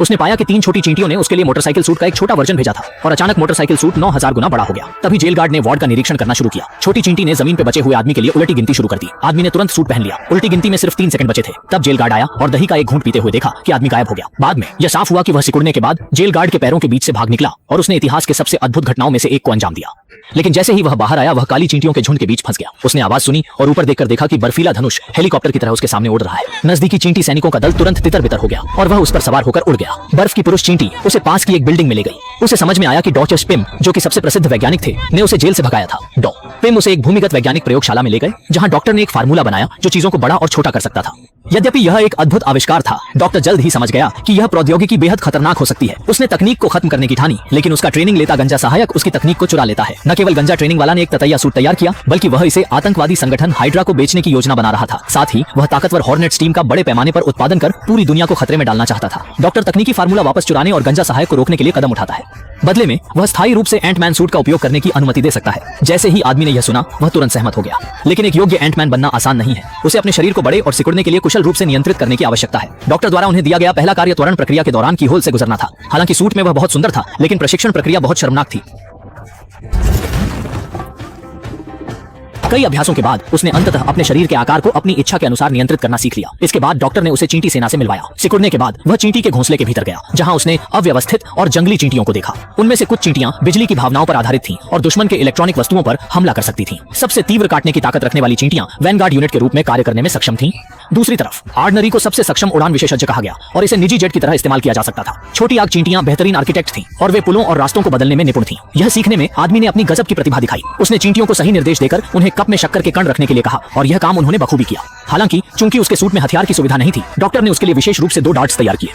उसने पाया कि 3 छोटी चींटियों ने उसके लिए मोटरसाइकिल सूट का एक छोटा वर्जन भेजा था और अचानक मोटरसाइकिल सूट 9000 गुना बड़ा हो गया। तभी जेल गार्ड ने वार्ड का निरीक्षण करना शुरू किया। छोटी चींटी ने जमीन पे बचे हुए आदमी के लिए उल्टी गिनती शुरू कर दी। आदमी ने तुरंत सूट पहन लिया। उल्टी गिनती में सिर्फ 3 सेकंड बचे थे। तब जेल गार्ड आया और दही का एक घूंट पीते हुए देखा कि आदमी गायब हो गया। बाद में यह साफ हुआ कि वह सिकुड़ने के बाद जेल गार्ड के पैरों के बीच से भाग निकला और उसने इतिहास के सबसे अद्भुत घटनाओं में से एक को अंजाम दिया। लेकिन जैसे ही वह बाहर आया, वह काली चींटियों के झुंड के बीच फंस गया। उसने आवाज सुनी और ऊपर देखकर देखा कि बर्फीला धनुष हेलीकॉप्टर की तरह उसके सामने उड़ रहा है। नजदीकी चींटी सैनिकों का दल तुरंत तितर-बितर हो गया और वह उस पर सवार होकर उड़ गया। बर्फ की पुरुष चींटी उसे पास की एक बिल्डिंग में ले गई। उसे समझ में आया कि डॉक्टर पिम, जो कि सबसे प्रसिद्ध वैज्ञानिक थे, ने उसे जेल से भगाया था। पिम उसे एक भूमिगत वैज्ञानिक प्रयोगशाला में ले गए, जहां डॉक्टर ने एक फार्मूला बनाया जो चीजों को बड़ा और छोटा कर सकता था। यद्यपि यह एक अद्भुत आविष्कार था, डॉक्टर जल्द ही समझ गया कि यह प्रौद्योगिकी बेहद खतरनाक हो सकती है। उसने तकनीक को खत्म करने की ठानी, लेकिन उसका ट्रेनिंग लेता गंजा सहायक उसकी तकनीक को चुरा लेता है। न केवल गंजा ट्रेनिंग वाला ने एक ततैया सूट तैयार किया, बल्कि वह इसे आतंकवादी संगठन हाइड्रा को बेचने की योजना बना रहा था। साथ ही वह ताकतवर हॉर्नेट्स टीम का बड़े पैमाने पर उत्पादन कर पूरी दुनिया को खतरे में डालना चाहता था। डॉक्टर तकनीकी फार्मूला वापस चुराने और गंजा सहायक को रोकने के लिए कदम उठाता है। बदले में वह स्थायी रूप से एंटमैन सूट का उपयोग करने की अनुमति दे सकता है। जैसे ही आदमी ने यह सुना, वह तुरंत सहमत हो गया। लेकिन एक योग्य एंटमैन बनना आसान नहीं है। उसे अपने शरीर को बड़े और सिकुड़ने के लिए कुशल रूप से नियंत्रित करने की आवश्यकता है। डॉक्टर द्वारा उन्हें दिया गया पहला कार्य त्वरण प्रक्रिया के दौरान कीहोल से गुजरना था। हालांकि सूट में वह बहुत सुंदर था, लेकिन प्रशिक्षण प्रक्रिया बहुत शर्मनाक थी। कई अभ्यासों के बाद उसने अंततः अपने शरीर के आकार को अपनी इच्छा के अनुसार नियंत्रित करना सीख लिया। इसके बाद डॉक्टर ने उसे चींटी सेना से मिलवाया। सिकुड़ने के बाद वह चींटी के घोंसले के भीतर गया, जहां उसने अव्यवस्थित और जंगली चींटियों को देखा। उनमें से कुछ चींटियां बिजली की भावनाओं पर आधारित थीं और दुश्मन के इलेक्ट्रॉनिक वस्तुओं पर हमला कर सकती थीं। सबसे तीव्र काटने की ताकत रखने वाली चींटियां वैनगार्ड यूनिट के रूप में कार्य करने में सक्षम थीं। दूसरी तरफ आर्डनरी को सबसे सक्षम उड़ान विशेषज्ञ कहा गया और इसे निजी जेट की तरह इस्तेमाल किया जा सकता था। छोटी आग चींटियां बेहतरीन आर्किटेक्ट थीं और वे पुलों और रास्तों को बदलने में निपुण थीं। यह सीखने में आदमी ने अपनी गजब की प्रतिभा दिखाई। उसने चींटियों को सही निर्देश देकर उन्हें कप में शक्कर के कण रखने के लिए कहा और यह काम उन्होंने बखूबी किया। हालांकि चूंकि उसके सूट में हथियार की सुविधा नहीं थी, डॉक्टर ने उसके लिए विशेष रूप से 2 डार्ट्स तैयार किए।